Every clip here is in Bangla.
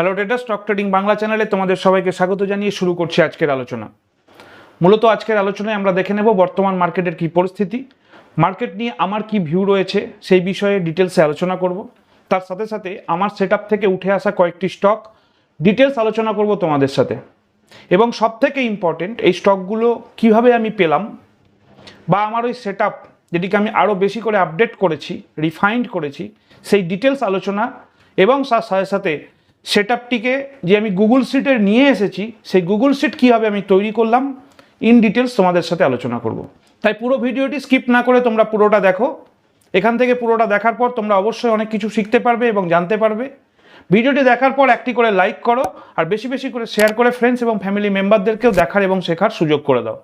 Hello trader, stock trading Bangla চ্যানেলে তোমাদের সবাইকে স্বাগত জানিয়ে শুরু করছি আজকের আলোচনা। মূলত আজকের আলোচনায় আমরা দেখে নেব বর্তমান মার্কেটের কি পরিস্থিতি, মার্কেট নিয়ে আমার কি ভিউ রয়েছে সেই বিষয়ে ডিটেলসে আলোচনা করব। তার সাথে সাথে আমার সেটআপ থেকে উঠে আসা কয়েকটি স্টক ডিটেলস আলোচনা করব তোমাদের সাথে, এবং সবথেকে ইম্পর্টেন্ট এই স্টকগুলো কিভাবে আমি পেলাম বা আমার ওই সেটআপ যেটিকে আমি আরও বেশি করে আপডেট করেছি, রিফাইন্ড করেছি, সেই ডিটেলস আলোচনা এবং তার সাথে সাথে সেটআপটিকে যে আমি গুগল শিটে নিয়ে এসেছি সেই গুগল শিট কীভাবে আমি তৈরি করলাম ইন ডিটেলস তোমাদের সাথে আলোচনা করব। তাই পুরো ভিডিওটি স্কিপ না করে তোমরা পুরোটা দেখো। এখান থেকে পুরোটা দেখার পর তোমরা অবশ্যই অনেক কিছু শিখতে পারবে এবং জানতে পারবে। ভিডিওটি দেখার পর একটি করে লাইক করো আর বেশি বেশি করে শেয়ার করে ফ্রেন্ডস এবং ফ্যামিলি মেম্বারদেরকেও দেখার এবং শেখার সুযোগ করে দাও।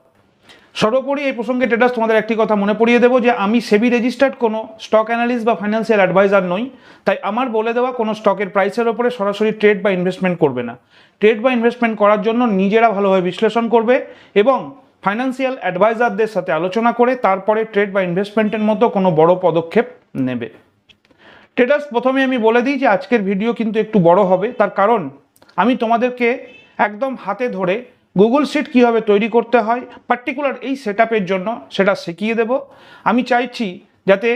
সর্বোপরি এই প্রসঙ্গে ট্রেডার্স তোমাদের একটি কথা মনে পড়িয়ে দেবো যে আমি সেবি রেজিস্টার্ড কোনো স্টক অ্যানালিস্ট বা ফাইন্যান্সিয়াল অ্যাডভাইজার নই। তাই আমার বলে দেওয়া কোনো স্টকের প্রাইসের ওপরে সরাসরি ট্রেড বা ইনভেস্টমেন্ট করবে না। ট্রেড বা ইনভেস্টমেন্ট করার জন্য নিজেরা ভালোভাবে বিশ্লেষণ করবে এবং ফাইন্যান্সিয়াল অ্যাডভাইজারদের সাথে আলোচনা করে তারপরে ট্রেড বা ইনভেস্টমেন্টের মতো কোনো বড় পদক্ষেপ নেবে। ট্রেডার্স, প্রথমে আমি বলে দিই যে আজকের ভিডিও কিন্তু একটু বড় হবে। তার কারণ আমি তোমাদেরকে একদম হাতে ধরে গুগল শিট কীভাবে তৈরি করতে হয় পার্টিকুলার এই সেটআপের জন্য সেটা শিখিয়ে দেব। আমি চাইছি যাতে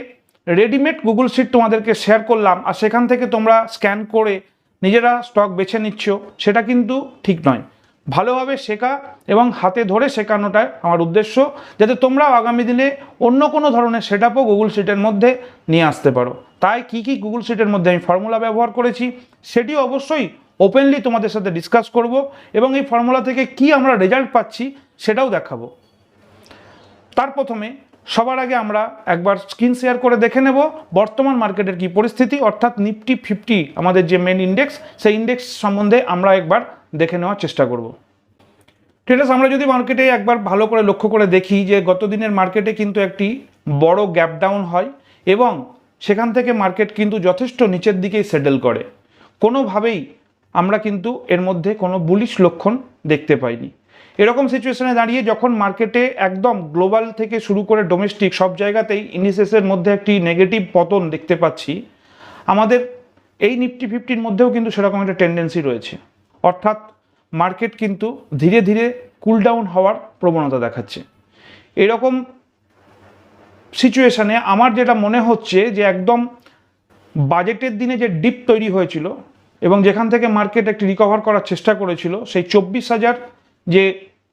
রেডিমেড গুগল শিট তোমাদেরকে শেয়ার করলাম আর সেখান থেকে তোমরা স্ক্যান করে নিজেরা স্টক বেছে নিচ্ছ, সেটা কিন্তু ঠিক নয়। ভালোভাবে শেখা এবং হাতে ধরে শেখানোটাই আমার উদ্দেশ্য, যাতে তোমরাও আগামী দিনে অন্য কোনো ধরনের সেটআপও গুগল শিটের মধ্যে নিয়ে আসতে পারো। তাই কি কি গুগল শিটের মধ্যে আমি ফর্মুলা ব্যবহার করেছি সেটিও অবশ্যই ওপেনলি তোমাদের সাথে ডিসকাস করব এবং এই ফর্মুলা থেকে কি আমরা রেজাল্ট পাচ্ছি সেটাও দেখাবো। তার প্রথমে সবার আগে আমরা একবার স্ক্রিন শেয়ার করে দেখে নেব বর্তমান মার্কেটের কি পরিস্থিতি, অর্থাৎ নিফটি 50 আমাদের যে মেন ইন্ডেক্স, সেই ইন্ডেক্স সম্বন্ধে আমরা একবার দেখে নেওয়ার চেষ্টা করব। ট্রেডার্স, আমরা যদি মার্কেটে একবার ভালো করে লক্ষ্য করে দেখি যে গত দিনের মার্কেটে কিন্তু একটি বড় গ্যাপ ডাউন হয় এবং সেখান থেকে মার্কেট কিন্তু যথেষ্ট নিচের দিকেই সেটেল করে। কোনোভাবেই আমরা কিন্তু এর মধ্যে কোনো বুলিশ লক্ষণ দেখতে পাইনি। এরকম সিচুয়েশনে দাঁড়িয়ে যখন মার্কেটে একদম গ্লোবাল থেকে শুরু করে ডোমেস্টিক সব জায়গাতেই ইন্ডিসেসের মধ্যে একটি নেগেটিভ পতন দেখতে পাচ্ছি, আমাদের এই নিফটি 50-র মধ্যেও কিন্তু সেরকম একটা টেন্ডেন্সি রয়েছে। অর্থাৎ মার্কেট কিন্তু ধীরে ধীরে কুল ডাউন হওয়ার প্রবণতা দেখাচ্ছে। এরকম সিচুয়েশনে আমার যেটা মনে হচ্ছে যে একদম বাজেটের দিনে যে ডিপ তৈরি হয়েছিল এবং যেখান থেকে মার্কেট একটি রিকভার করার চেষ্টা করেছিল, সেই 24,000 যে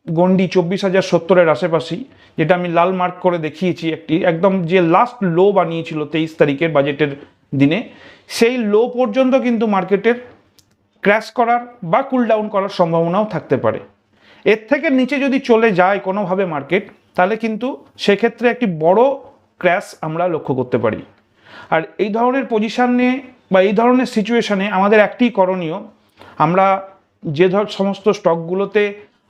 গন্ডি 24,070-এর আশেপাশেই, যেটা আমি লাল মার্ক করে দেখিয়েছি, একটি একদম যে লাস্ট লো বানিয়েছিল 23 তারিখের বাজেটের দিনে, সেই লো পর্যন্ত কিন্তু মার্কেটের ক্র্যাশ করার বা কুল ডাউন করার সম্ভাবনাও থাকতে পারে। এর থেকে নিচে যদি চলে যায় কোনোভাবে মার্কেট, তাহলে কিন্তু সেক্ষেত্রে একটি বড় ক্র্যাশ আমরা লক্ষ্য করতে পারি। আর এই ধরনের পজিশনে বা এই ধরনের সিচুয়েশনে আমাদের একটি করণীয়, আমরা যে সমস্ত স্টকগুলোতে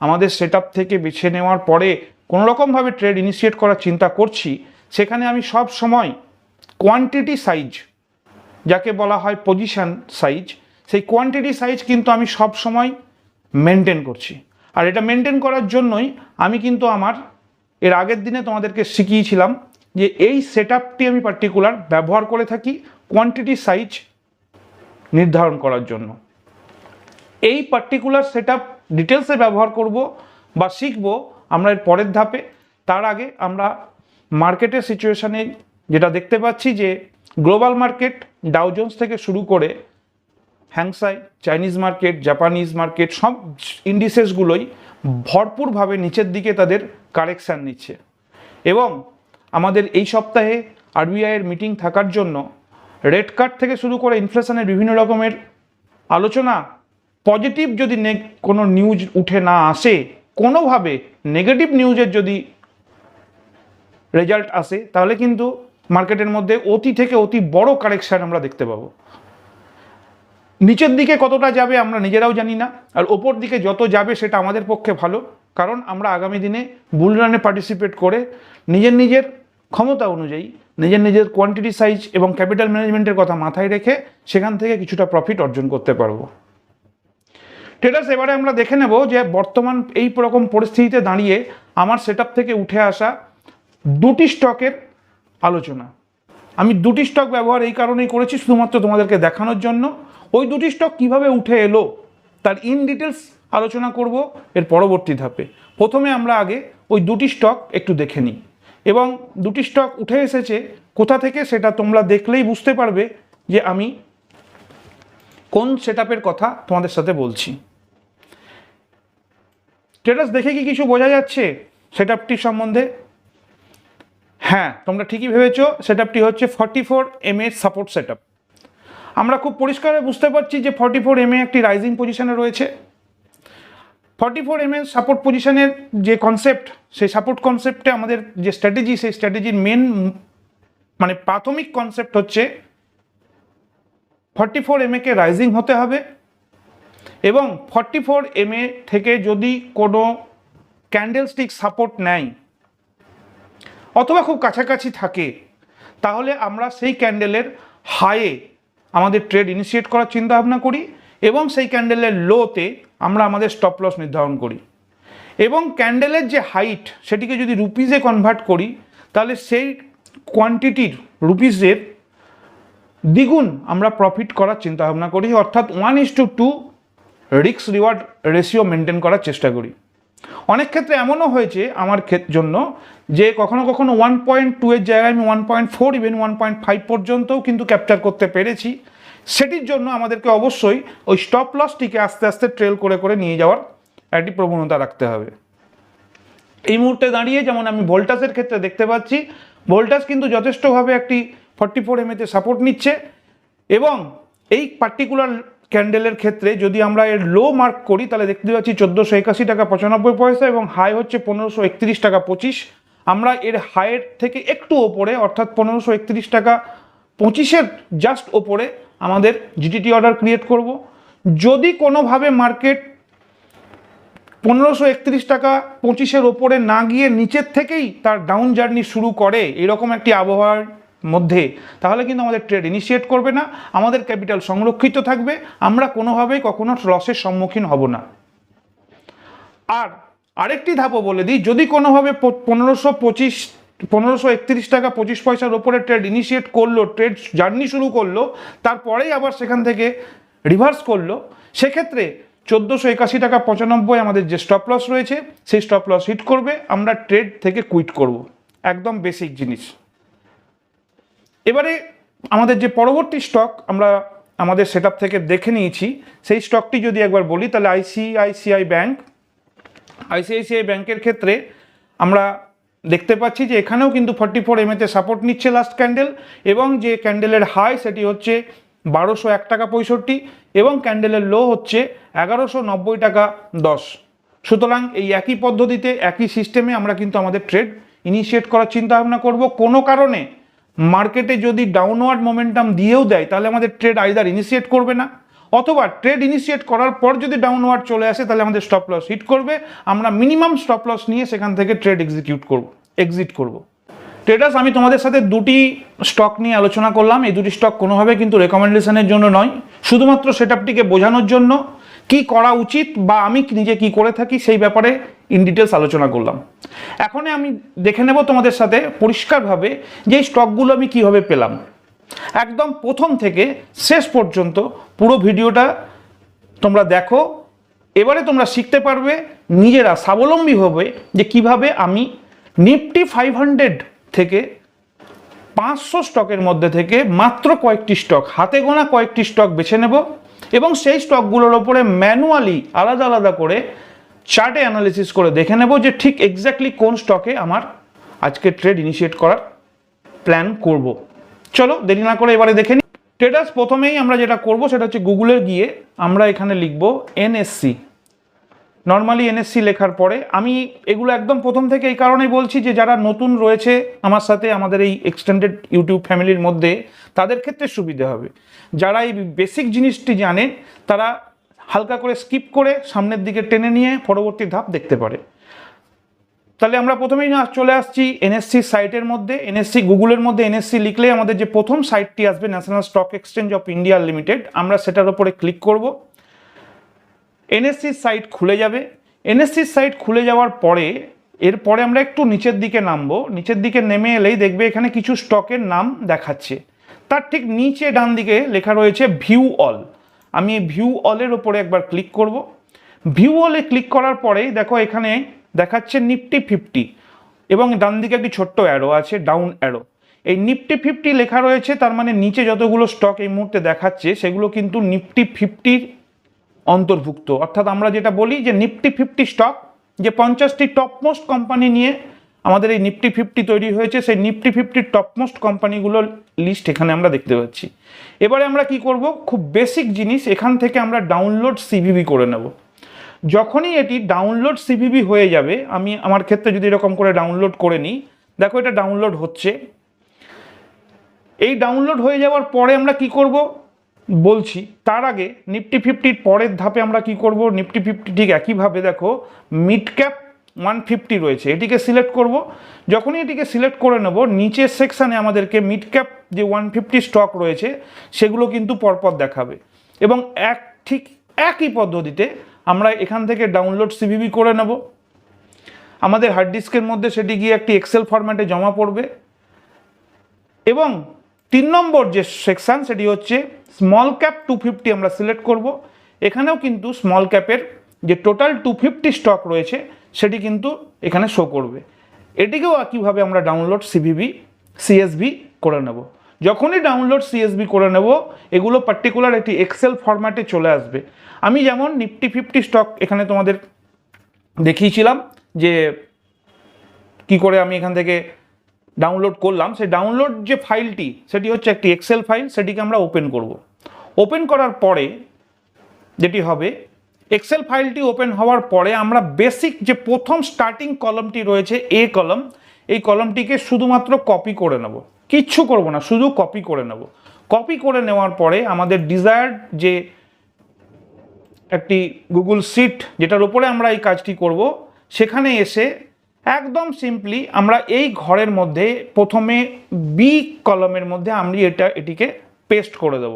আমাদের সেটআপ থেকে বেছে নেওয়ার পরে কোনোরকমভাবে ট্রেড ইনিশিয়েট করার চিন্তা করছি, সেখানে আমি সব সময় কোয়ান্টিটি সাইজ, যাকে বলা হয় পজিশন সাইজ, সেই কোয়ান্টিটি সাইজ কিন্তু আমি সব সময় মেনটেন করছি। আর এটা মেনটেন করার জন্যই আমি কিন্তু আমার এর আগের দিনে তোমাদেরকে শিখিয়েছিলাম যে এই সেটআপটি আমি পার্টিকুলার ব্যবহার করে থাকি কোয়ান্টিটি সাইজ নির্ধারণ করার জন্য। এই পার্টিকুলার সেটআপ ডিটেলসে ব্যবহার করব বা শিখব আমরা এর পরের ধাপে। তার আগে আমরা মার্কেটের সিচুয়েশানে যেটা দেখতে পাচ্ছি যে গ্লোবাল মার্কেট ডাউ জোন্স থেকে শুরু করে হ্যাংসাই, চাইনিজ মার্কেট, জাপানিজ মার্কেট, সব ইন্ডিসেসগুলোই ভরপুরভাবে নিচের দিকে তাদের কারেকশান নিচ্ছে। এবং আমাদের এই সপ্তাহে আরবিআইয়ের মিটিং থাকার জন্য রেট কাট থেকে শুরু করে ইনফ্লেশনের বিভিন্ন রকমের আলোচনা, পজিটিভ যদি কোনো নিউজ উঠে না আসে, কোনোভাবে নেগেটিভ নিউজের যদি রেজাল্ট আসে, তাহলে কিন্তু মার্কেটের মধ্যে অতি থেকে অতি বড় কারেকশান আমরা দেখতে পাবো। নিচের দিকে কতটা যাবে আমরা নিজেরাও জানি না, আর ওপর দিকে যত যাবে সেটা আমাদের পক্ষে ভালো, কারণ আমরা আগামী দিনে বুল রানে পার্টিসিপেট করে নিজের ক্ষমতা অনুযায়ী নিজের কোয়ান্টিটি সাইজ এবং ক্যাপিটাল ম্যানেজমেন্টের কথা মাথায় রেখে সেখান থেকে কিছুটা প্রফিট অর্জন করতে পারবো। ট্রেডার্স, এবারে আমরা দেখে নেব যে বর্তমান এই রকম পরিস্থিতিতে দাঁড়িয়ে আমার সেটআপ থেকে উঠে আসা দুটি স্টকের আলোচনা। আমি দুটি স্টক ব্যবহার এই কারণেই করেছি, শুধুমাত্র তোমাদেরকে দেখানোর জন্য। ওই দুটি স্টক কিভাবে উঠে এলো তার ইন ডিটেলস আলোচনা করব এর পরবর্তী ধাপে। প্রথমে আমরা আগে ওই দুটি স্টক একটু দেখে নিই, এবং দুটি স্টক উঠে এসেছে কোথা থেকে সেটা তোমরা দেখলেই বুঝতে পারবে যে আমি কোন সেটআপের কথা তোমাদের সাথে বলছি। স্ট্যাটাস দেখে কি কিছু বোঝা যাচ্ছে সেটআপটির সম্বন্ধে? হ্যাঁ, তোমরা ঠিকই ভেবেছো, সেটআপটি হচ্ছে 44 MA সাপোর্ট সেটআপ। আমরা খুব পরিষ্কারভাবে বুঝতে পারছি যে 44 MA একটি রাইজিং পজিশনে রয়েছে। 44 MA সাপোর্ট পজিশনের যে কনসেপ্ট, সেই সাপোর্ট কনসেপ্টে আমাদের যে স্ট্র্যাটেজি, সেই স্ট্র্যাটেজির মেন মানে প্রাথমিক কনসেপ্ট হচ্ছে 44 MA কে রাইজিং হতে হবে, এবং 44 MA থেকে যদি কোনো ক্যান্ডেলস্টিক সাপোর্ট নেয় অথবা খুব কাছাকাছি থাকে, তাহলে আমরা সেই ক্যান্ডেলের হাইয়ে আমাদের ট্রেড ইনিশিয়েট করার চিন্তা ভাবনা করি, এবং সেই ক্যান্ডেলের লোতে আমরা আমাদের স্টপ লস নির্ধারণ করি। এবং ক্যান্ডেলের যে হাইট সেটিকে যদি রুপিজে কনভার্ট করি, তাহলে সেই কোয়ান্টিটির রুপিজের দ্বিগুণ আমরা প্রফিট করার চিন্তা ভাবনা করি, অর্থাৎ 1:2 রিস্ক রিওয়ার্ড রেশিও মেনটেন করার চেষ্টা করি। অনেক ক্ষেত্রে এমনও হয়েছে আমার জন্য যে কখনো কখনো 1.2 এর জায়গায় আমি 1.4 ইভেন 1.5 পর্যন্তও কিন্তু ক্যাপচার করতে পেরেছি। সেটির জন্য আমাদেরকে অবশ্যই ওই স্টপ লসটিকে আস্তে আস্তে ট্রেল করে করে নিয়ে যাওয়ার একটি প্রবণতা রাখতে হবে। এই মুহূর্তে দাঁড়িয়ে যেমন আমি ভোল্টাসের ক্ষেত্রে দেখতে পাচ্ছি, ভোল্টাস কিন্তু যথেষ্টভাবে একটি 44 MA তে সাপোর্ট নিচ্ছে, এবং এই পার্টিকুলার ক্যান্ডেলের ক্ষেত্রে যদি আমরা এর লো মার্ক করি তাহলে দেখতে পাচ্ছি 1481 টাকা 95 পয়সা, এবং হাই হচ্ছে 1531 টাকা 25। আমরা এর হাইয়ের থেকে একটু ওপরে অর্থাৎ 1531 টাকা 25-এর জাস্ট ওপরে আমাদের জিটিটি অর্ডার ক্রিয়েট করব। যদি কোনোভাবে মার্কেট 1531 টাকা 25-এর ওপরে না গিয়ে নিচের থেকেই তার ডাউন জার্নি শুরু করে এরকম একটি আবহাওয়ার মধ্যে, তাহলে কিন্তু আমাদের ট্রেড ইনিশিয়েট করবে না, আমাদের ক্যাপিটাল সংরক্ষিত থাকবে, আমরা কোনোভাবেই কখনো লসের সম্মুখীন হব না। আর আরেকটি ধাপও বলে দিই, যদি কোনোভাবে 1531 টাকা 25 পয়সার ওপরে ট্রেড ইনিশিয়েট করলো, ট্রেড জার্নি শুরু করলো, তারপরেই আবার সেখান থেকে রিভার্স করলো, সেক্ষেত্রে 1481 টাকা 95 আমাদের যে স্টপ লস রয়েছে সেই স্টপ লস হিট করবে, আমরা ট্রেড থেকে কুইট করব। একদম বেসিক জিনিস। এবারে আমাদের যে পরবর্তী স্টক আমরা আমাদের সেটআপ থেকে দেখে নিয়েছি, সেই স্টকটি যদি একবার বলি তাহলে আইসিআইসিআই ব্যাংকের ক্ষেত্রে আমরা দেখতে পাচ্ছি যে এখানেও কিন্তু 44 MA তে সাপোর্ট নিচ্ছে লাস্ট ক্যান্ডেল, এবং যে ক্যান্ডেলের হাই সেটি হচ্ছে 1201 টাকা 65, এবং ক্যান্ডেলের লো হচ্ছে 1190 টাকা 10। সুতরাং এই একই পদ্ধতিতে একই সিস্টেমে আমরা কিন্তু আমাদের ট্রেড ইনিশিয়েট করার চিন্তা ভাবনা করব। কোনো কারণে মার্কেটে যদি ডাউনওয়ার্ড মোমেন্টাম দিয়েও দেয় তাহলে আমাদের ট্রেড আইদার ইনিশিয়েট করবে না, অথবা ট্রেড ইনিশিয়েট করার পর যদি ডাউনওয়ার্ড চলে আসে তাহলে আমাদের স্টপ লস হিট করবে, আমরা মিনিমাম স্টপ লস নিয়ে সেখান থেকে ট্রেড এক্সিট করব। ট্রেডার্স, আমি তোমাদের সাথে দুটি স্টক নিয়ে আলোচনা করলাম। এই দুটি স্টক কোনোভাবে কিন্তু রেকমেন্ডেশনের জন্য নয়, শুধুমাত্র সেটআপটিকে বোঝানোর জন্য কি করা উচিত বা আমি নিজে কি করে থাকি সেই ব্যাপারে ইন ডিটেলস আলোচনা করলাম। এখন আমি দেখে নেব তোমাদের সাথে পরিষ্কারভাবে যে এই স্টকগুলো আমি কিভাবে পেলাম। একদম প্রথম থেকে শেষ পর্যন্ত পুরো ভিডিওটা তোমরা দেখো, এবারে তোমরা শিখতে পারবে নিজেরা স্বাবলম্বী হবে যে কিভাবে আমি নিফটি 500 থেকে 500 স্টকের মধ্যে থেকে মাত্র কয়েকটি স্টক, হাতে গোনা কয়েকটি স্টক বেছে নেব, এবং সেই স্টকগুলোর ওপরে ম্যানুয়ালি আলাদা আলাদা করে চার্টে অ্যানালিসিস করে দেখে নেব যে ঠিক এক্স্যাক্টলি কোন স্টকে আমার আজকে ট্রেড ইনিশিয়েট করার প্ল্যান করব। চলো দেরি না করে এবারে দেখে নিই। ট্রেডার্স, প্রথমেই আমরা যেটা করব সেটা হচ্ছে গুগলে গিয়ে আমরা এখানে লিখব এনএসসি। নর্মালি এনএসসি লেখার পরে আমি এগুলো একদম প্রথম থেকে এই কারণেই বলছি যে যারা নতুন রয়েছে আমার সাথে আমাদের এই এক্সটেন্ডেড ইউটিউব ফ্যামিলির মধ্যে তাদের ক্ষেত্রে সুবিধা হবে। যারা এই বেসিক জিনিসটি জানে তারা হালকা করে স্কিপ করে সামনের দিকে টেনে নিয়ে পরবর্তী ধাপ দেখতে পারে। তাহলে আমরা প্রথমেই চলে আসছি এনএসসি সাইটের মধ্যে। এনএসসি গুগলের মধ্যে এনএসসি লিখলে আমাদের যে প্রথম সাইটটি আসবে national stock exchange of India limited, আমরা সেটার উপরে ক্লিক করব। এনএসসি সাইট খুলে যাবে। এনএসসি সাইট খুলে যাওয়ার পরে এরপরে আমরা একটু নিচের দিকে নামবো। নিচের দিকে নেমে এলেই দেখবে এখানে কিছু স্টকের নাম দেখাচ্ছে, তার ঠিক নিচে ডান দিকে লেখা রয়েছে ভিউ অল। আমি ভিউ অলের ওপরে একবার ক্লিক করব। ভিউ অলে ক্লিক করার পরেই দেখো এখানে দেখাচ্ছে নিফটি 50 এবং ডান দিকে একটি ছোট্ট অ্যারো আছে, ডাউন অ্যারো। এই নিফটি 50 লেখা রয়েছে, তার মানে নিচে যতগুলো স্টক এই মুহূর্তে দেখাচ্ছে সেগুলো কিন্তু নিফটি 50 অন্তর্ভুক্ত। অর্থাৎ আমরা যেটা বলি যে নিফটি 50 স্টক, যে 50টি টপমোস্ট কোম্পানি নিয়ে আমাদের এই নিফটি 50 তৈরি হয়েছে, সেই নিফটি 50 টপমোস্ট কোম্পানিগুলোর লিস্ট এখানে আমরা দেখতে পাচ্ছি। এবারে আমরা কি করব, খুব বেসিক জিনিস, এখান থেকে আমরা ডাউনলোড সিভিভি করে নেব। যখনই এটি ডাউনলোড সিভিভি হয়ে যাবে, আমি আমার ক্ষেত্রে যদি এরকম করে ডাউনলোড করে নিই, দেখো এটা ডাউনলোড হচ্ছে। এই ডাউনলোড হয়ে যাওয়ার পরে আমরা কি করব বলছি, তার আগে নিফটি 50 পরের ধাপে আমরা কি করব, নিফটি 50 ঠিক একইভাবে দেখো মিড ক্যাপ 150 রয়েছে, এটিকে সিলেক্ট করব। যখনই এটিকে সিলেক্ট করে নেব, নিচের সেকশানে আমাদেরকে মিড ক্যাপ যে 150 স্টক রয়েছে সেগুলো কিন্তু পরপর দেখাবে এবং ঠিক একই পদ্ধতিতে আমরা এখান থেকে ডাউনলোড সিভিভি করে নেব। আমাদের হার্ড ডিস্কের মধ্যে সেটি গিয়ে একটি এক্সেল ফরম্যাটে জমা পড়বে এবং 3 নম্বর যে সেকশান সেটি হচ্ছে স্মল ক্যাপ 250 আমরা সিলেক্ট করব। এখানেও কিন্তু স্মল ক্যাপের যে টোটাল 250 স্টক রয়েছে সেটি কিন্তু এখানে শো করবে। এটিকেও একইভাবে আমরা ডাউনলোড সিএসভি করে নেব। যখনই ডাউনলোড সিএসভি করে নেব, এগুলো পার্টিকুলার একটি এক্সেল ফরম্যাটে চলে আসবে। আমি যেমন নিফটি 50 স্টক এখানে তোমাদের দেখিয়েছিলাম যে কি করে আমি এখান থেকে ডাউনলোড করলাম, সেই ডাউনলোড যে ফাইলটি সেটি হচ্ছে একটি এক্সেল ফাইল, সেটিকে আমরা ওপেন করব। ওপেন করার পরে যেটি হবে, এক্সেল ফাইলটি ওপেন হওয়ার পরে আমরা বেসিক যে প্রথম স্টার্টিং কলমটি রয়েছে এ কলম, এই কলমটিকে শুধুমাত্র কপি করে নেব, কিচ্ছু করব না, শুধু কপি করে নেব। কপি করে নেওয়ার পরে আমাদের ডিজায়ার্ড যে একটি গুগল শিট যেটার উপরে আমরা এই কাজটি করব, সেখানে এসে একদম সিম্পলি আমরা এই ঘরের মধ্যে প্রথমে বি কলমের মধ্যে আমি এটিকে পেস্ট করে দেব।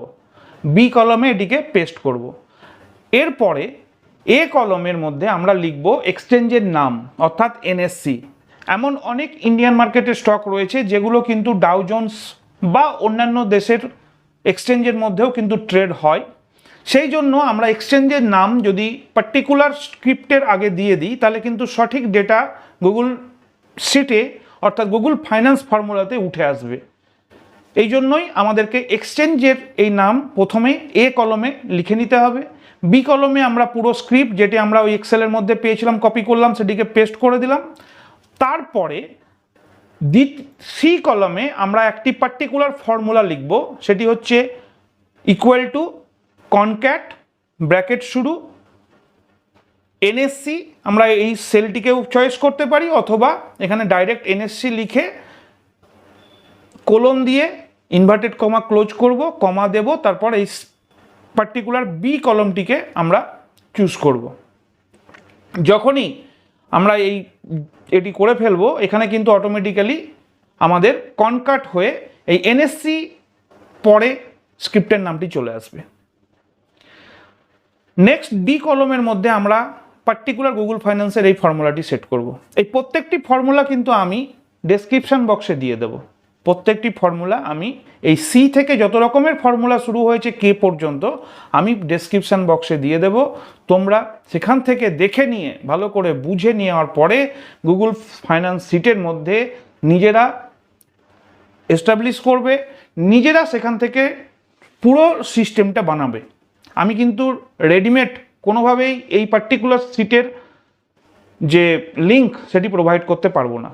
বি কলমে এটিকে পেস্ট করব। এরপরে এ কলমের মধ্যে আমরা লিখব এক্সচেঞ্জের নাম, অর্থাৎ এনএসসি। এমন অনেক ইন্ডিয়ান মার্কেটের স্টক রয়েছে যেগুলো কিন্তু ডাউ জোন্স বা অন্যান্য দেশের এক্সচেঞ্জের মধ্যেও কিন্তু ট্রেড হয়। সেই জন্য আমরা এক্সচেঞ্জের নাম যদি পার্টিকুলার স্ক্রিপ্টের আগে দিয়ে দিই, তাহলে কিন্তু সঠিক ডেটা গুগল শিটে অর্থাৎ গুগল ফাইন্যান্স ফর্মুলাতে উঠে আসবে। এই জন্যই আমাদেরকে এক্সচেঞ্জের এই নাম প্রথমে এ কলমে লিখে নিতে হবে। বি কলমে আমরা পুরো স্ক্রিপ্ট যেটি আমরা ওই এক্সেলের মধ্যে পেয়েছিলাম কপি করলাম, সেটিকে পেস্ট করে দিলাম। তারপরে সি কলমে আমরা একটি পার্টিকুলার ফর্মুলা লিখব, সেটি হচ্ছে ইকুয়াল টু কনক্যাট ব্র্যাকেট শুরু এনএসসি। আমরা এই সেলটিকেও চয়েস করতে পারি, অথবা এখানে ডাইরেক্ট এনএসসি লিখে কোলন দিয়ে ইনভার্টেড কমা ক্লোজ করব, কমা দেব, তারপর এই পার্টিকুলার বি কলমটিকে আমরা চুজ করব। যখনই আমরা এটি করে ফেলবো, এখানে কিন্তু অটোমেটিক্যালি আমাদের কনকাট হয়ে এই এনএসসি পরে স্ক্রিপ্টের নামটি চলে আসবে। নেক্সট ডি কলমের মধ্যে আমরা পার্টিকুলার গুগল ফাইন্যান্সের এই ফর্মুলাটি সেট করব। এই প্রত্যেকটি ফর্মুলা কিন্তু আমি ডেসক্রিপশন বক্সে দিয়ে দেব। প্রত্যেকটি ফর্মুলা আমি এই সি থেকে যত রকমের ফর্মুলা শুরু হয়েছে কে পর্যন্ত আমি ডেসক্রিপশন বক্সে দিয়ে দেব। তোমরা সেখান থেকে দেখে নিয়ে ভালো করে বুঝে নেওয়ার পরে গুগল ফাইন্যান্স শিটের মধ্যে নিজেরা এস্টাবলিশ করবে, নিজেরা সেখান থেকে পুরো সিস্টেমটা বানাবে। আমি কিন্তু রেডিমেড কোনোভাবেই এই পার্টিকুলার শিটের যে লিঙ্ক সেটি প্রোভাইড করতে পারবো না,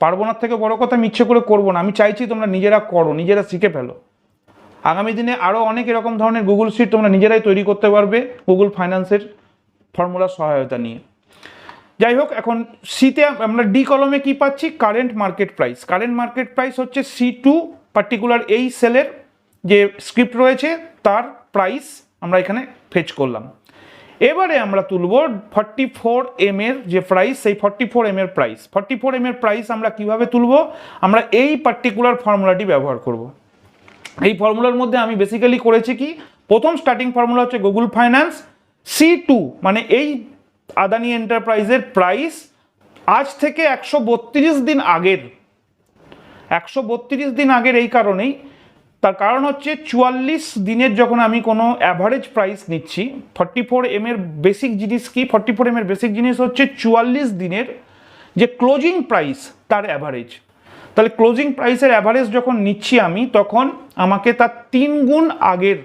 পারবো না থেকে বড় কথা, আমি ইচ্ছে করে করবো না। আমি চাইছি তোমরা নিজেরা করো, নিজেরা শিখে ফেলো। আগামী দিনে আরও অনেক এরকম ধরনের গুগল শিট তোমরা নিজেরাই তৈরি করতে পারবে গুগল ফাইন্যান্সের ফর্মুলার সহায়তা নিয়ে। যাই হোক, এখন সিতে আমরা ডি কলমে কি পাচ্ছি, current market price. Current market price হচ্ছে C2 পার্টিকুলার এই সেলের যে স্ক্রিপ্ট রয়েছে তার প্রাইস আমরা এখানে ফেচ করলাম। এবারে আমরা তুলব 44M এর যে প্রাইস, সেই 44M এর প্রাইস। 44M এর প্রাইস আমরা কিভাবে তুলব, আমরা এই পার্টিকুলার ফর্মুলাটি ব্যবহার করব। এই ফর্মুলার মধ্যে আমি বেসিক্যালি করেছি কি, প্রথম স্টার্টিং ফর্মুলা হচ্ছে গুগল ফাইন্যান্স C2, মানে এই আদানি এন্টারপ্রাইজের প্রাইস আজ থেকে 132 দিন আগের। 132 দিন আগের এই কারণেই তার কারণ হচ্ছে 44 দিনের যখন আমি কোনো অ্যাভারেজ প্রাইস নিচ্ছি, 44M এর বেসিক জিনিস কি, 44M এর বেসিক জিনিস হচ্ছে 44 দিনের যে ক্লোজিং প্রাইস তার অ্যাভারেজ। তাহলে ক্লোজিং প্রাইসের অ্যাভারেজ যখন নিচ্ছি আমি, তখন আমাকে তার 3 গুণ আগের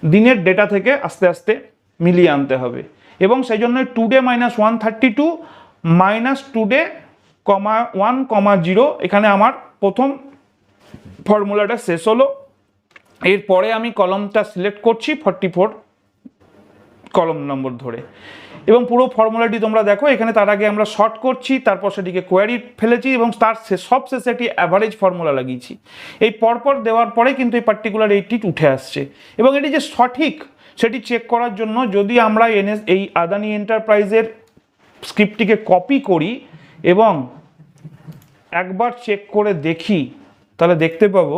দিনের ডেটা থেকে আস্তে আস্তে মিলিয়ে আনতে হবে, এবং সেই জন্য টুডে -132 টুডে 1,0 এখানে আমার প্রথম ফর্মুলাটা শেষ হলো। এরপরে আমি কলমটা সিলেক্ট করছি 44 কলম নম্বর ধরে, এবং পুরো ফর্মুলাটি তোমরা দেখো এখানে। তার আগে আমরা শর্ট করছি, তারপর সেটিকে কোয়ারি ফেলেছি, এবং তার সব শেষে একটি অ্যাভারেজ ফর্মুলা লাগিয়েছি। এই পরপর দেওয়ার পরে কিন্তু এই পার্টিকুলার এইটি উঠে আসছে, এবং এটি যে সঠিক সেটি চেক করার জন্য যদি আমরা এই আদানি এন্টারপ্রাইজের স্ক্রিপ্টটিকে কপি করি এবং একবার চেক করে দেখি, তাহলে দেখতে পাবো,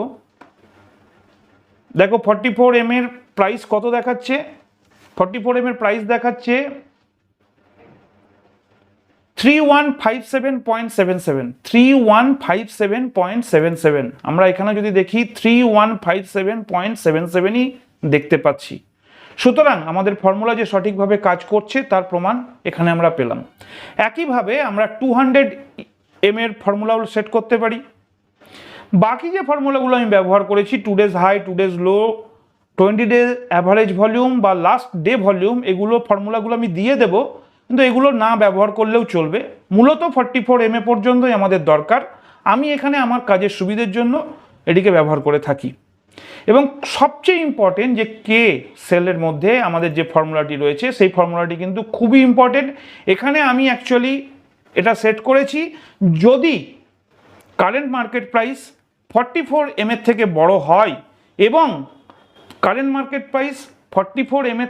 দেখো 44M এর প্রাইস কত দেখাচ্ছে। 44M এর প্রাইস দেখাচ্ছে 3157.77, 3157.77। আমরা এখানে যদি দেখি 3157.77ই দেখতে পাচ্ছি। সুতরাং আমাদের ফর্মুলা যে সঠিকভাবে কাজ করছে তার প্রমাণ এখানে আমরা পেলাম। একইভাবে আমরা 200M এর ফর্মুলাগুলো সেট করতে পারি। বাকি যে ফর্মুলাগুলো আমি ব্যবহার করেছি, টুডেজ হাই, টুডেজ লো, 20 ডে অ্যাভারেজ ভলিউম বা লাস্ট ডে ভলিউম, এগুলো ফর্মুলাগুলো আমি দিয়ে দেবো, কিন্তু এগুলো না ব্যবহার করলেও চলবে। মূলত 44M পর্যন্তই আমাদের দরকার। আমি এখানে আমার কাজের সুবিধের জন্য এটিকে ব্যবহার করে থাকি। এবং সবচেয়ে ইম্পর্টেন্ট যে কে সেলের মধ্যে আমাদের যে ফর্মুলাটি রয়েছে, সেই ফর্মুলাটি কিন্তু খুবই ইম্পর্টেন্ট। এখানে আমি অ্যাকচুয়ালি এটা সেট করেছি, যদি কারেন্ট মার্কেট প্রাইস 44M এর থেকে বড় হয় এবং কারেন্ট মার্কেট প্রাইস 44M এর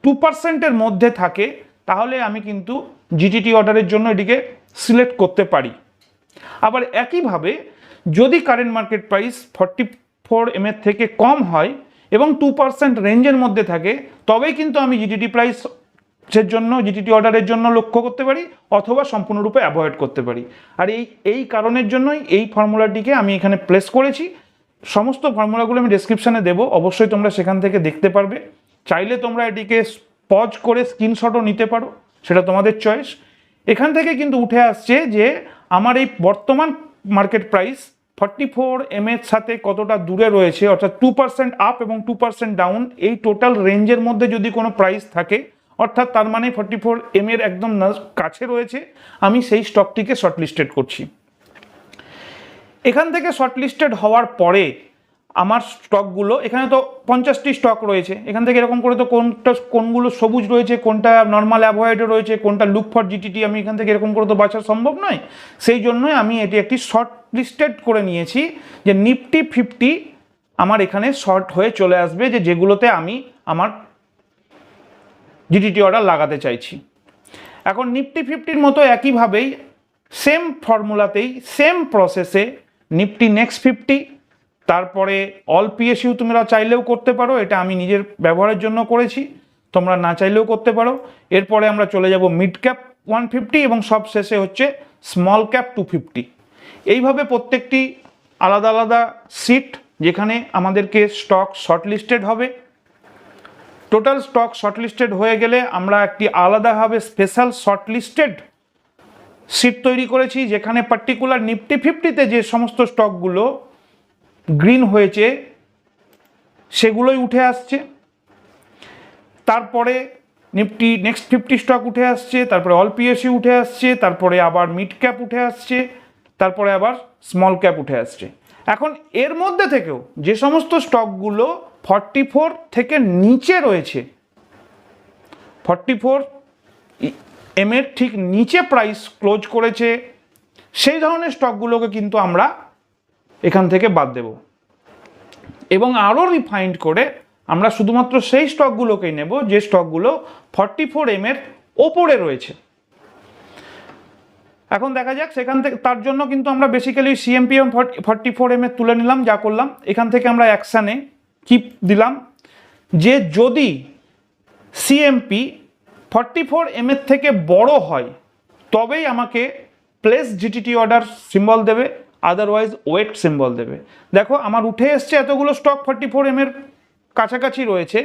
2%-এর মধ্যে থাকে, তাহলে আমি কিন্তু জিটিটি অর্ডারের জন্য এটিকে সিলেক্ট করতে পারি। আবার একইভাবে যদি কারেন্ট মার্কেট প্রাইস 44M এর থেকে কম হয় এবং 2% রেঞ্জের মধ্যে থাকে, তবেই কিন্তু আমি জিটিটি প্রাইসের জন্য, জিটিটি অর্ডারের জন্য লক্ষ্য করতে পারি, অথবা সম্পূর্ণরূপে অ্যাভয়েড করতে পারি। আর এই কারণের জন্যই এই ফর্মুলাটিকে আমি এখানে প্লেস করেছি। সমস্ত ফর্মুলাগুলো আমি ডেসক্রিপশানে দেবো, অবশ্যই তোমরা সেখান থেকে দেখতে পারবে। চাইলে তোমরা এটিকে পজ করে স্ক্রিনশটও নিতে পারো, সেটা তোমাদের চয়েস। এখান থেকে কিন্তু উঠে আসছে যে আমার এই বর্তমান মার্কেট প্রাইস 44M এর সাথে কতটা দূরে রয়েছে, অর্থাৎ 2% আপ এবং 2% ডাউন, এই টোটাল রেঞ্জের মধ্যে যদি কোনো প্রাইস থাকে, অর্থাৎ তার মানে 44M এর একদম কাছে রয়েছে, আমি সেই স্টকটিকে শর্টলিস্টেড করছি। এখান থেকে শর্টলিস্টেড হওয়ার পরে আমার স্টকগুলো, এখানে তো 50টি স্টক রয়েছে, এখান থেকে এরকম করে তো কোনগুলো সবুজ রয়েছে, কোনটা নর্মাল অ্যাভয়েডে রয়েছে, কোনটা লুক ফর জিটিটি, আমি এখান থেকে এরকম করে তো বাছা সম্ভব নয়। সেই জন্যই আমি এটি একটি শর্ট লিস্টেড করে নিয়েছি, যে নিফটি 50 আমার এখানে শর্ট হয়ে চলে আসবে, যেগুলোতে আমি আমার জিটিটি অর্ডার লাগাতে চাইছি। এখন নিফটি 50-র মতো একইভাবেই সেম ফর্মুলাতেই সেম প্রসেসে নিফটি নেক্সট 50, তারপরে অল পিএসইউ তোমরা চাইলেও করতে পারো, এটা আমি নিজের ব্যবহারের জন্য করেছি, তোমরা না চাইলেও করতে পারো। এরপরে আমরা চলে যাব মিড ক্যাপ 150 এবং সব শেষে হচ্ছে স্মল ক্যাপ 250। এইভাবে প্রত্যেকটি আলাদা আলাদা সিট, যেখানে আমাদেরকে স্টক শর্টলিস্টেড হবে। টোটাল স্টক শর্টলিস্টেড হয়ে গেলে আমরা একটি আলাদাভাবে স্পেশাল শর্টলিস্টেড সিট তৈরি করেছি, যেখানে পার্টিকুলার নিফটি 50-তে যে সমস্ত স্টকগুলো গ্রিন হয়েছে সেগুলোই উঠে আসছে, তারপরে নিফটি নেক্সট 50 স্টক উঠে আসছে, তারপরে অল পিএসইউ উঠে আসছে, তারপরে আবার মিড ক্যাপ উঠে আসছে, তারপরে আবার স্মল ক্যাপ উঠে আসছে। এখন এর মধ্যে থেকেও যে সমস্ত স্টকগুলো 44 থেকে নিচে রয়েছে, 44M এর ঠিক নিচে প্রাইস ক্লোজ করেছে, সেই ধরনের স্টকগুলোকে কিন্তু আমরা এখান থেকে বাদ দেব, এবং আরও রিফাইন্ড করে আমরা শুধুমাত্র সেই স্টকগুলোকেই নেব যে স্টকগুলো 44M এর ওপরে রয়েছে। এখন দেখা যাক সেখান থেকে, তার জন্য কিন্তু আমরা বেসিক্যালি সিএমপি এবং 44M এর তুলে নিলাম। যা করলাম, এখান থেকে আমরা অ্যাকশানে কি দিলাম, যে যদি সিএমপি 44M এর থেকে বড় হয় তবেই আমাকে প্লেস জিটিটি অর্ডার সিম্বল দেবে, আদারওয়াইজ ওয়েট সিম্বল দেবে। দেখো আমার উঠে এসছে এতগুলো স্টক 44M এর কাছাকাছি রয়েছে।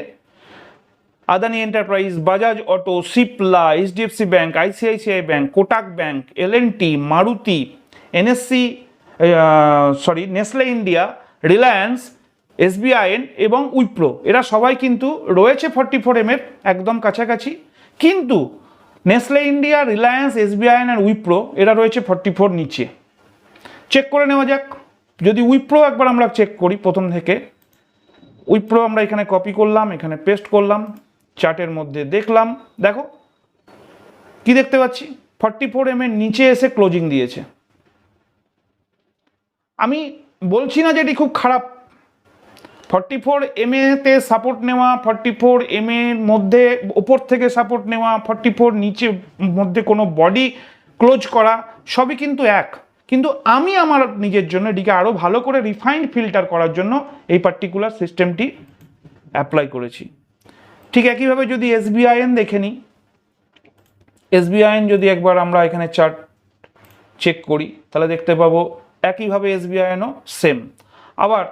Adani enterprise, Bajaj auto, Cipla, HDFC bank, ICICI bank, Kotak bank, LNT, Maruti, NSC, Nestle India, Reliance, SBIN এবং উইপ্রো, এরা সবাই কিন্তু রয়েছে 44M এর একদম কাছাকাছি। কিন্তু নেসলে ইন্ডিয়া, রিলায়েন্স, এসবিআইএন আর উইপ্রো এরা রয়েছে 44 নিচে। চেক করে নেওয়া যাক। যদি উইপ্রো একবার আমরা চেক করি প্রথম থেকে, উইপ্রো আমরা এখানে কপি করলাম, এখানে পেস্ট করলাম, চার্টের মধ্যে দেখলাম, দেখো কি দেখতে পাচ্ছি, 44M এর নিচে এসে ক্লোজিং দিয়েছে। আমি বলছি না যে এটি খুব খারাপ। 44M তে সাপোর্ট নেওয়া, 44M এর মধ্যে ওপর থেকে সাপোর্ট নেওয়া, 44 নিচে মধ্যে কোনো বডি ক্লোজ করা, সবই কিন্তু এক। কিন্তু আমি আমার নিজের জন্য এটিকে আরও ভালো করে রিফাইন্ড ফিল্টার করার জন্য এই পার্টিকুলার সিস্টেমটি অ্যাপ্লাই করেছি। ঠিক একইভাবে যদি এসবিআইএন দেখে নিই, এসবিআইএন যদি একবার আমরা এখানে চার্ট চেক করি তাহলে দেখতে পাবো একইভাবে এসবিআইএনও সেম। আবার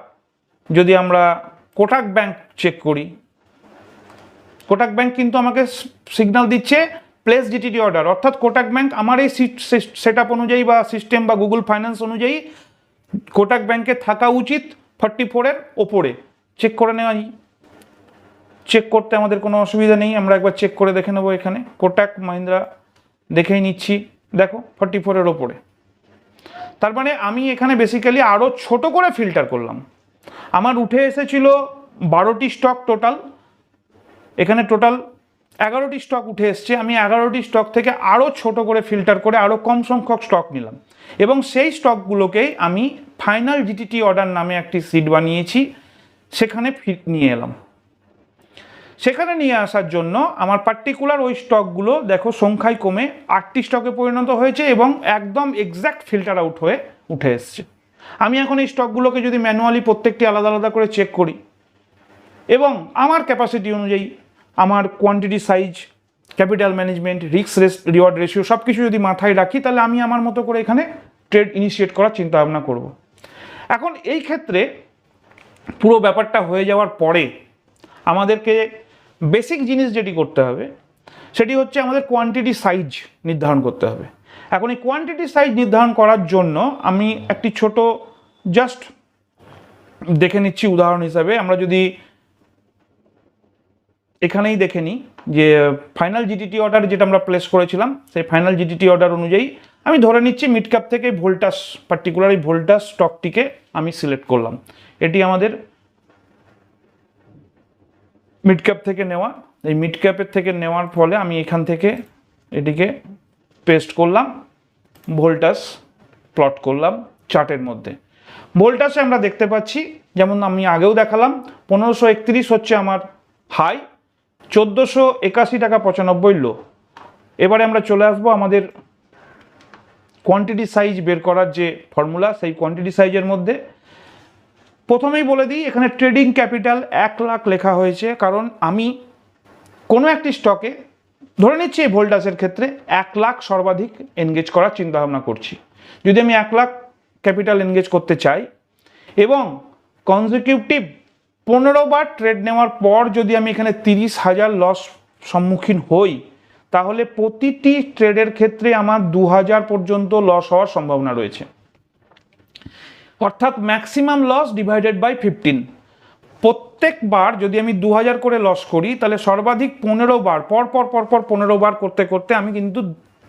যদি আমরা কোটাক ব্যাংক চেক করি, কোটাক ব্যাংক কিন্তু আমাকে সিগন্যাল দিচ্ছে প্লেস ডিটিডি অর্ডার, অর্থাৎ কোটাক ব্যাংক আমার এই সেট আপ অনুযায়ী বা সিস্টেম বা গুগল ফাইন্যান্স অনুযায়ী কোটাক ব্যাংকে থাকা উচিত 44-এর ওপরে। চেক করে নেওয়া, চেক করতে আমাদের কোনো অসুবিধা নেই, আমরা একবার চেক করে দেখে নেবো। এখানে কোটাক মাহিন্দ্রা দেখেই নিচ্ছি, দেখো 44-এর ওপরে। তার মানে আমি এখানে বেসিক্যালি আরও ছোট করে ফিল্টার করলাম। আমার উঠে এসেছিল 12টি স্টক টোটাল, এখানে টোটাল 11টি স্টক উঠে এসছে। আমি 11টি স্টক থেকে আরও ছোট করে ফিল্টার করে আরও কম সংখ্যক স্টক নিলাম এবং সেই স্টকগুলোকেই আমি ফাইনাল জিটিটি অর্ডার নামে একটি সিট বানিয়েছি, সেখানে নিয়ে এলাম। সেখানে নিয়ে আসার জন্য আমার পার্টিকুলার ওই স্টকগুলো দেখো সংখ্যায় কমে 8টি স্টকে পরিণত হয়েছে এবং একদম এক্স্যাক্ট ফিল্টার আউট হয়ে উঠে এসছে। আমি এখন এই স্টকগুলোকে যদি ম্যানুয়ালি প্রত্যেকটি আলাদা আলাদা করে চেক করি এবং আমার ক্যাপাসিটি অনুযায়ী, আমার quantity size, capital management, risk reward ratio সব কিছু যদি মাথায় রাখি, তাহলে আমি আমার মতো করে এখানে ট্রেড ইনিশিয়েট করার চিন্তা ভাবনা করব। এখন এই ক্ষেত্রে পুরো ব্যাপারটা হয়ে যাওয়ার পরে আমাদেরকে বেসিক জিনিস যেটি করতে হবে সেটি হচ্ছে আমাদের কোয়ান্টিটি সাইজ নির্ধারণ করতে হবে। এখন এই কোয়ান্টিটি সাইজ নির্ধারণ করার জন্য আমি একটি ছোট জাস্ট দেখে নিচ্ছি উদাহরণ হিসাবে। আমরা যদি এখানেই দেখে নিই যে ফাইনাল জিটিটি অর্ডার যেটা আমরা প্লেস করেছিলাম, সেই ফাইনাল জিটিটি অর্ডার অনুযায়ী আমি ধরে নিচ্ছি মিড ক্যাপ থেকে ভোল্টাস, পার্টিকুলার এই ভোল্টাস স্টকটিকে আমি সিলেক্ট করলাম। এটি আমাদের মিড ক্যাপ থেকে নেওয়া। এই মিড ক্যাপের থেকে নেওয়ার ফলে আমি এখান থেকে এটিকে পেস্ট করলাম, ভোল্টাস প্লট করলাম চার্টের মধ্যে। ভোল্টাসে আমরা দেখতে পাচ্ছি, যেমন আমি আগেও দেখালাম, 1531 হচ্ছে আমার হাই, 1481 টাকা 95 লো। এবারে আমরা চলে আসবো আমাদের কোয়ান্টিটি সাইজ বের করার যে ফর্মুলা, সেই কোয়ান্টিটি সাইজের মধ্যে। প্রথমেই বলে দিই, এখানে ট্রেডিং ক্যাপিটাল 1 লাখ লেখা হয়েছে, কারণ আমি কোনো একটি স্টকে ধরে নিচ্ছি এই ভোল্টাসের ক্ষেত্রে 1 লাখ সর্বাধিক এনগেজ করার চিন্তাভাবনা করছি। যদি আমি 1 লাখ ক্যাপিটাল এনগেজ করতে চাই এবং কনজিকিউটিভ 15 বার ট্রেড নেওয়ার পর যদি আমি এখানে 30,000 লস সম্মুখীন হই, তাহলে প্রতিটি ট্রেডের ক্ষেত্রে আমার 2000 পর্যন্ত লস হওয়ার সম্ভাবনা রয়েছে। অর্থাৎ ম্যাক্সিমাম লস ডিভাইডেড বাই 15। প্রত্যেকবার যদি আমি 2000 করে লস করি, তাহলে সর্বাধিক 15 বার পর 15 বার করতে করতে আমি কিন্তু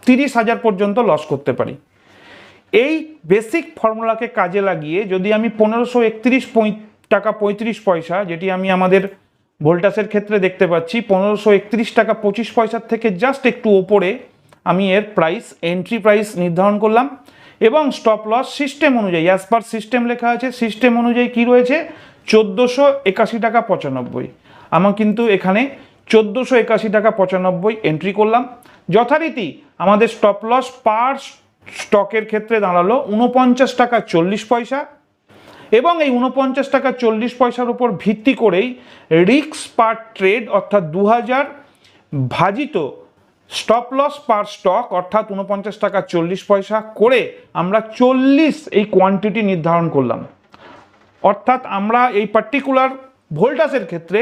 30,000 পর্যন্ত লস করতে পারি। এই বেসিক ফর্মুলাকে কাজে লাগিয়ে যদি আমি 1531 টাকা 35 পয়সা, যেটি আমি আমাদের ভোল্টাসের ক্ষেত্রে দেখতে পাচ্ছি 1531 টাকা 25 পয়সার থেকে জাস্ট একটু ওপরে, আমি এর প্রাইস, এন্ট্রি প্রাইস নির্ধারণ করলাম এবং স্টপ লস সিস্টেম অনুযায়ী, অ্যাজ পার সিস্টেম লেখা আছে, সিস্টেম অনুযায়ী কি রয়েছে 1481 টাকা 95। আমার কিন্তু এখানে 1481 টাকা 95 এন্ট্রি করলাম। যথারীতি আমাদের স্টপ লস পার স্টকের ক্ষেত্রে দাঁড়ালো 49 টাকা 40 পয়সা এবং এই 49 টাকা 40 পয়সার উপর ভিত্তি করেই রিস্ক পার ট্রেড অর্থাৎ 2000 ভাজিত স্টপ লস পার স্টক অর্থাৎ 49 টাকা 40 পয়সা করে আমরা 40 এই কোয়ান্টিটি নির্ধারণ করলাম। অর্থাৎ আমরা এই পার্টিকুলার ভোল্টাসের ক্ষেত্রে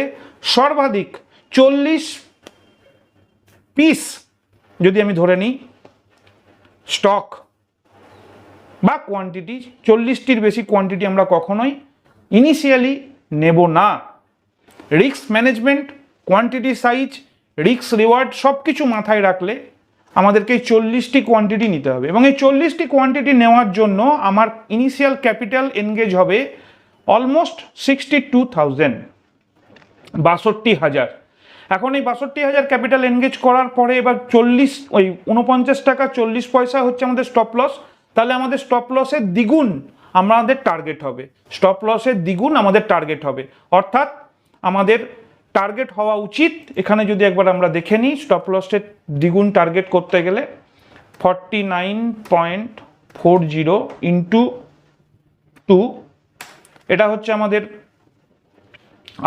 সর্বাধিক 40 পিস যদি আমি ধরে নিই স্টক বা কোয়ান্টিটি, 40টির বেশি কোয়ান্টিটি আমরা কখনোই ইনিশিয়ালি নেব না। Risk management, quantity size, risk reward সব কিছু মাথায় রাখলে আমাদেরকে এই 40টি কোয়ান্টিটি নিতে হবে, এবং এই 40টি কোয়ান্টিটি নেওয়ার জন্য আমার ইনিশিয়াল ক্যাপিটাল এনগেজ হবে অলমোস্ট 62,000, 62,000। এখন এই 62,000 ক্যাপিটাল এনগেজ করার পরে এবার 49 টাকা 40 পয়সা হচ্ছে আমাদের স্টপ লস। তাহলে আমাদের স্টপ লসের দ্বিগুণ আমাদের টার্গেট হবে, স্টপ লসের দ্বিগুণ আমাদের টার্গেট হবে। অর্থাৎ আমাদের টার্গেট হওয়া উচিত, এখানে যদি একবার আমরা দেখে নিই, স্টপ লসের দ্বিগুণ টার্গেট করতে গেলে 49.40 ইন্টু 2, এটা হচ্ছে আমাদের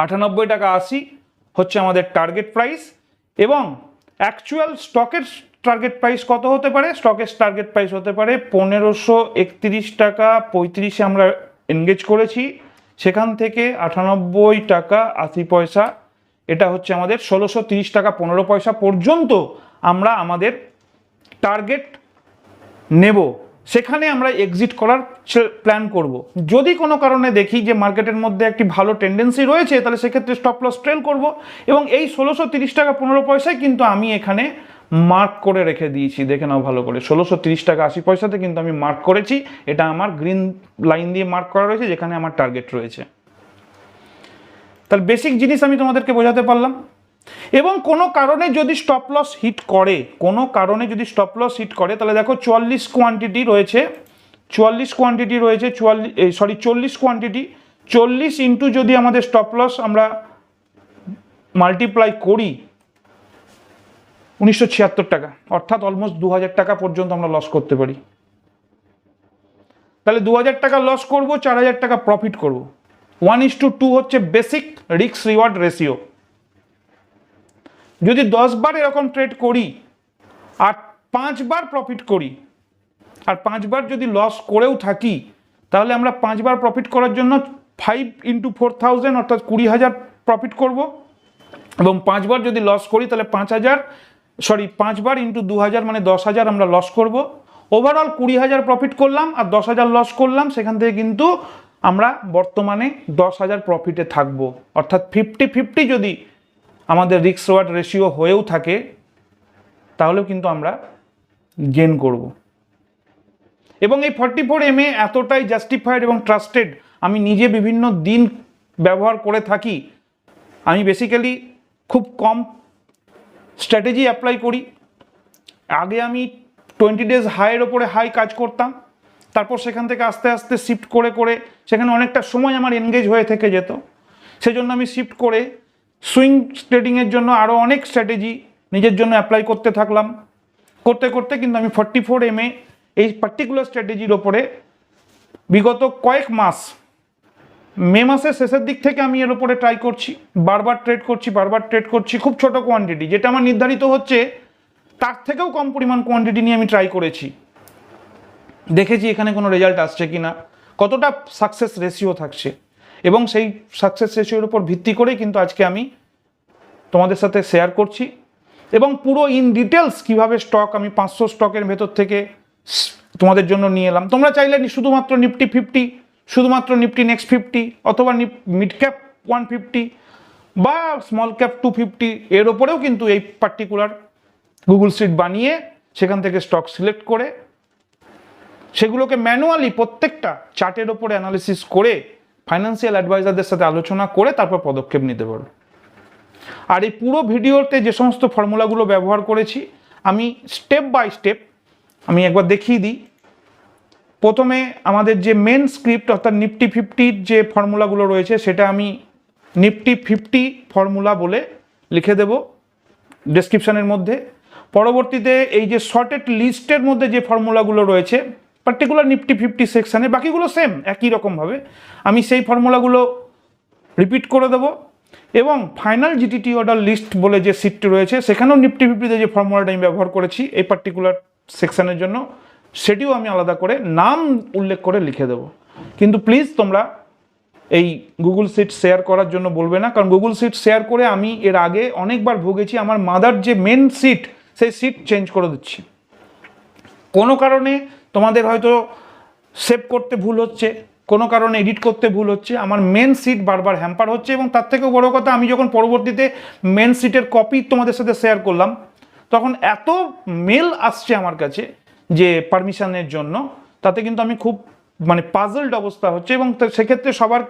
98 টাকা 80 হচ্ছে আমাদের টার্গেট প্রাইস। এবং অ্যাকচুয়াল স্টকের টার্গেট প্রাইস কত হতে পারে? স্টকের টার্গেট প্রাইস হতে পারে 1531 টাকা 35 আমরা এনগেজ করেছি, সেখান থেকে 98 টাকা 80 পয়সা, এটা হচ্ছে আমাদের 1630 টাকা 15 পয়সা পর্যন্ত আমরা আমাদের টার্গেট নেব। সেখানে আমরা এক্সিট করার প্ল্যান করব। যদি কোনো কারণে দেখি যে মার্কেটের মধ্যে একটি ভালো টেন্ডেন্সি রয়েছে, তাহলে সেক্ষেত্রে স্টপ লস ট্রেল করব। এবং এই 1630 টাকা 15 পয়সায় কিন্তু আমি এখানে মার্ক করে রেখে দিয়েছি, দেখে নাও ভালো করে, 1630 টাকা 80 পয়সাতে কিন্তু আমি মার্ক করেছি। এটা আমার গ্রিন লাইন দিয়ে মার্ক করা রয়েছে, যেখানে আমার টার্গেট রয়েছে। তাহলে বেসিক জিনিস আমি তোমাদেরকে বোঝাতে পারলাম। এবং কোনো কারণে যদি স্টপ লস হিট করে, কোনো কারণে যদি স্টপ লস হিট করে, তাহলে দেখো 44 কোয়ান্টিটি রয়েছে, 40 কোয়ান্টিটি, 40 ইন্টু যদি আমাদের স্টপ লস আমরা মাল্টিপ্লাই করি 1976 টাকা, অর্থাৎ অলমোস্ট 2000 টাকা পর্যন্ত আমরা লস করতে পারি। তাহলে 2000 টাকা লস করব, 4000 টাকা প্রফিট করব। 1:2 হচ্ছে বেসিক রিস্ক রিওয়ার্ড রেশিও। যদি 10 বার এরকম ট্রেড করি আর 5 বার প্রফিট করি, আর 5 বার যদি লস করেও থাকি, তাহলে আমরা 5 বার প্রফিট করার জন্য 5 ইন্টু 4000 অর্থাৎ 20,000 প্রফিট করব। এবং 5 বার যদি লস করি, তাহলে 5 বার ইন্টু 2000 মানে 10,000 আমরা লস করব। ওভারঅল 20,000 প্রফিট করলাম আর 10,000 লস করলাম, সেখান থেকে কিন্তু আমরা বর্তমানে 10,000 প্রফিটে থাকবো। অর্থাৎ 50-50 যদি আমাদের রিস্ক রিওয়ার্ড রেশিও হয়েও থাকে, তাহলেও কিন্তু আমরা গেন করব। এবং এই 44MA এতটাই জাস্টিফাইড এবং ট্রাস্টেড, আমি নিজে বিভিন্ন দিন ব্যবহার করে থাকি। আমি বেসিক্যালি খুব কম স্ট্র্যাটেজি অ্যাপ্লাই করি। আগে আমি 20 ডেজ হাইয়ের ওপরে হাই কাজ করতাম, তারপর সেখান থেকে আস্তে আস্তে শিফট করে করে সেখানে অনেকটা সময় আমার এনগেজ হয়ে থেকে যেত। সেজন্য আমি শিফট করে সুইং ট্রেডিংয়ের জন্য আরও অনেক স্ট্র্যাটেজি নিজের জন্য অ্যাপ্লাই করতে থাকলাম। করতে করতে কিন্তু আমি 44MA এই পার্টিকুলার স্ট্র্যাটেজির ওপরে বিগত কয়েক মাস, মে মাসের শেষের দিক থেকে আমি এর ওপরে ট্রাই করছি, বারবার ট্রেড করছি খুব ছোট কোয়ান্টিটি, যেটা আমার নির্ধারিত হচ্ছে তার থেকেও কম পরিমাণ কোয়ান্টিটি নিয়ে আমি ট্রাই করেছি। দেখেছি এখানে কোনো রেজাল্ট আসছে কি না, কতটা সাকসেস রেশিও থাকছে, এবং সেই সাকসেস রেশিওর উপর ভিত্তি করেই কিন্তু আজকে আমি তোমাদের সাথে শেয়ার করছি। এবং পুরো ইন ডিটেলস কীভাবে স্টক আমি 500 স্টকের ভেতর থেকে তোমাদের জন্য নিয়ে এলাম। তোমরা চাইলে শুধুমাত্র নিফটি 50, শুধুমাত্র নিফটি নেক্সট 50, অথবা মিড ক্যাপ 150 বা স্মল ক্যাপ 250 এর ওপরেও কিন্তু এই পার্টিকুলার গুগল শিট বানিয়ে সেখান থেকে স্টক সিলেক্ট করে সেগুলোকে ম্যানুয়ালি প্রত্যেকটা চার্টের ওপরে অ্যানালিসিস করে ফাইন্যান্সিয়াল অ্যাডভাইজারদের সাথে আলোচনা করে তারপর পদক্ষেপ নিতে পারো। আর এই পুরো ভিডিওতে যে সমস্ত ফর্মুলাগুলো ব্যবহার করেছি, আমি স্টেপ বাই স্টেপ আমি একবার দেখিয়ে দিই। প্রথমে আমাদের যে মেন স্ক্রিপ্ট অর্থাৎ নিফটি 50 যে ফর্মুলাগুলো রয়েছে, সেটা আমি নিফটি 50 ফর্মুলা বলে লিখে দেব ডেসক্রিপশানের মধ্যে। পরবর্তীতে এই যে শর্টেড লিস্টের মধ্যে যে ফর্মুলাগুলো রয়েছে পার্টিকুলার নিফটি 50 সেকশানে, বাকিগুলো সেম একই রকমভাবে আমি সেই ফর্মুলাগুলো রিপিট করে দেবো। এবং ফাইনাল জিটিটি অর্ডার লিস্ট বলে যে সিটটি রয়েছে সেখানেও নিফটি ফিফটিতে যে ফর্মুলাটা আমি ব্যবহার করেছি এই পার্টিকুলার সেকশনের জন্য, সেটিও আমি আলাদা করে নাম উল্লেখ করে লিখে দেবো। কিন্তু প্লিজ তোমরা এই গুগল শিট শেয়ার করার জন্য বলবে না, কারণ গুগল শিট শেয়ার করে আমি এর আগে অনেকবার ভুগেছি, আমার মাদার যে মেন সিট সেই সিট চেঞ্জ করে দিচ্ছি। কোনো কারণে তোমাদের হয়তো সেভ করতে ভুল হচ্ছে, কোনো কারণে এডিট করতে ভুল হচ্ছে, আমার মেন সিট বারবার হ্যাম্পার হচ্ছে। এবং তার থেকেও বড় কথা, আমি যখন পরবর্তীতে মেন সিটের কপি তোমাদের সাথে শেয়ার করলাম তখন এত মেল আসছে আমার কাছে যে পারমিশনের জন্য, তাতে কিন্তু আমি খুব মানে পাজলড অবস্থা হচ্ছে। এবং সেক্ষেত্রে সবার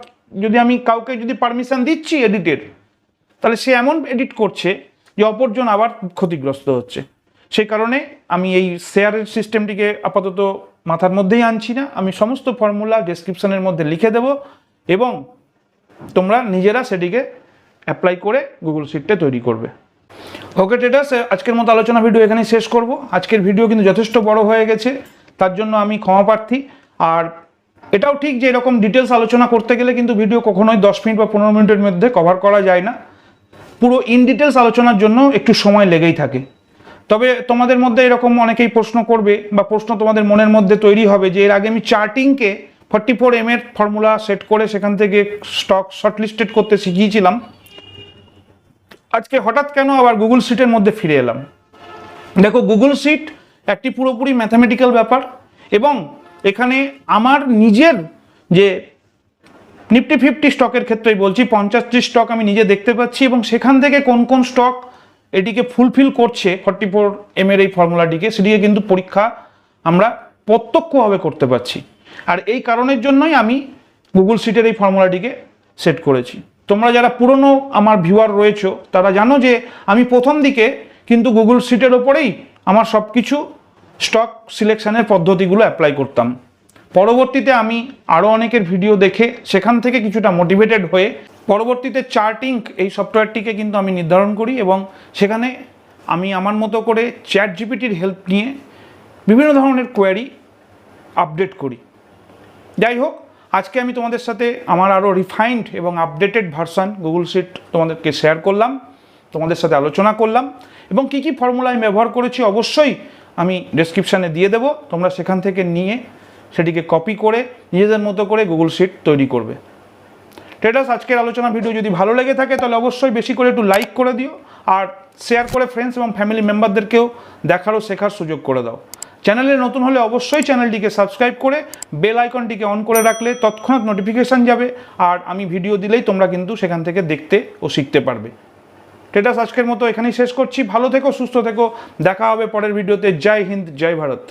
যদি আমি কাউকে যদি পারমিশন দিচ্ছি এডিটের, তাহলে সে এমন এডিট করছে যে অপরজন আবার ক্ষতিগ্রস্ত হচ্ছে। সেই কারণে আমি এই শেয়ারের সিস্টেমটিকে আপাতত মাথার মধ্যেই আনছি না। আমি সমস্ত ফর্মুলা ডেসক্রিপশনের মধ্যে লিখে দেব এবং তোমরা নিজেরা সেটিকে অ্যাপ্লাই করে গুগল শিটটা তৈরি করবে। ওকে ট্রেডার্স, আজকের মতো আলোচনা ভিডিও এখানেই শেষ করব। আজকের ভিডিও কিন্তু যথেষ্ট বড় হয়ে গেছে, তার জন্য আমি ক্ষমা প্রার্থী। আর এটাও ঠিক যে এরকম ডিটেলস আলোচনা করতে গেলে কিন্তু ভিডিও কখনোই 10 মিনিট বা 15 মিনিটের মধ্যে কভার করা যায় না। পুরো ইন ডিটেলস আলোচনার জন্য একটু সময় লেগেই থাকে। তবে তোমাদের মধ্যে এরকম অনেকেই প্রশ্ন করবে বা প্রশ্ন তোমাদের মনের মধ্যে তৈরি হবে যে এর আগে আমি চার্টিংকে 44M এর ফর্মুলা সেট করে সেখান থেকে স্টক শর্টলিস্টেড করতে শিখিয়েছিলাম, আজকে হঠাৎ কেন আবার গুগল শিটের মধ্যে ফিরে এলাম। দেখো, গুগল শিট একটি পুরোপুরি ম্যাথামেটিক্যাল ব্যাপার এবং এখানে আমার নিজের যে নিফটি 50 স্টকের ক্ষেত্রেই বলছি, 50টি স্টক আমি নিজে দেখতে পাচ্ছি এবং সেখান থেকে কোন কোন স্টক এটিকে ফুলফিল করছে 44M এর এই ফর্মুলাটিকে, সেটিকে কিন্তু পরীক্ষা আমরা প্রত্যক্ষভাবে করতে পারছি। আর এই কারণের জন্যই আমি গুগল শিটের এই ফর্মুলাটিকে সেট করেছি। তোমরা যারা পুরনো আমার ভিউয়ার রয়েছো তারা জানো যে আমি প্রথম দিকে কিন্তু গুগল শিটের ওপরেই আমার সব কিছু স্টক সিলেকশনের পদ্ধতিগুলো অ্যাপ্লাই করতাম। পরবর্তীতে আমি আরও অনেকের ভিডিও দেখে সেখান থেকে কিছুটা মোটিভেটেড হয়ে পরবর্তীতে চার্টিং এই সফটওয়্যারটিকে কিন্তু আমি নির্ধারণ করি এবং সেখানে আমি আমার মতো করে চ্যাট জিপিটির হেল্প নিয়ে বিভিন্ন ধরনের কোয়ারি আপডেট করি। যাই হোক, আজকে আমি তোমাদের সাথে আমার আরও রিফাইন্ড এবং আপডেটেড ভার্সান গুগল শিট তোমাদেরকে শেয়ার করলাম, তোমাদের সাথে আলোচনা করলাম এবং কী কী ফর্মুলা আমি ব্যবহার করেছি অবশ্যই আমি ডেসক্রিপশানে দিয়ে দেবো। তোমরা সেখান থেকে নিয়ে সেটিকে কপি করে নিজেদের মতো করে গুগল শিট তৈরি করবে। ট্রেডার্স, আজকের আলোচনা ভিডিও যদি ভালো লেগে থাকে তাহলে অবশ্যই বেশি করে একটু লাইক করে দিও আর শেয়ার করে ফ্রেন্ডস এবং ফ্যামিলি মেম্বারদেরকেও দেখার ও শেখার সুযোগ করে দাও। চ্যানেলে নতুন হলে অবশ্যই চ্যানেলটিকে সাবস্ক্রাইব করে বেল আইকনটিকে অন করে রাখলে তৎক্ষণাৎ নোটিফিকেশান যাবে আর আমি ভিডিও দিলেই তোমরা কিন্তু সেখান থেকে দেখতে ও শিখতে পারবে। ট্রেডার্স, আজকের মতো এখানেই শেষ করছি। ভালো থেকো, সুস্থ থেকো, দেখা হবে পরের ভিডিওতে। জয় হিন্দ, জয় ভারত।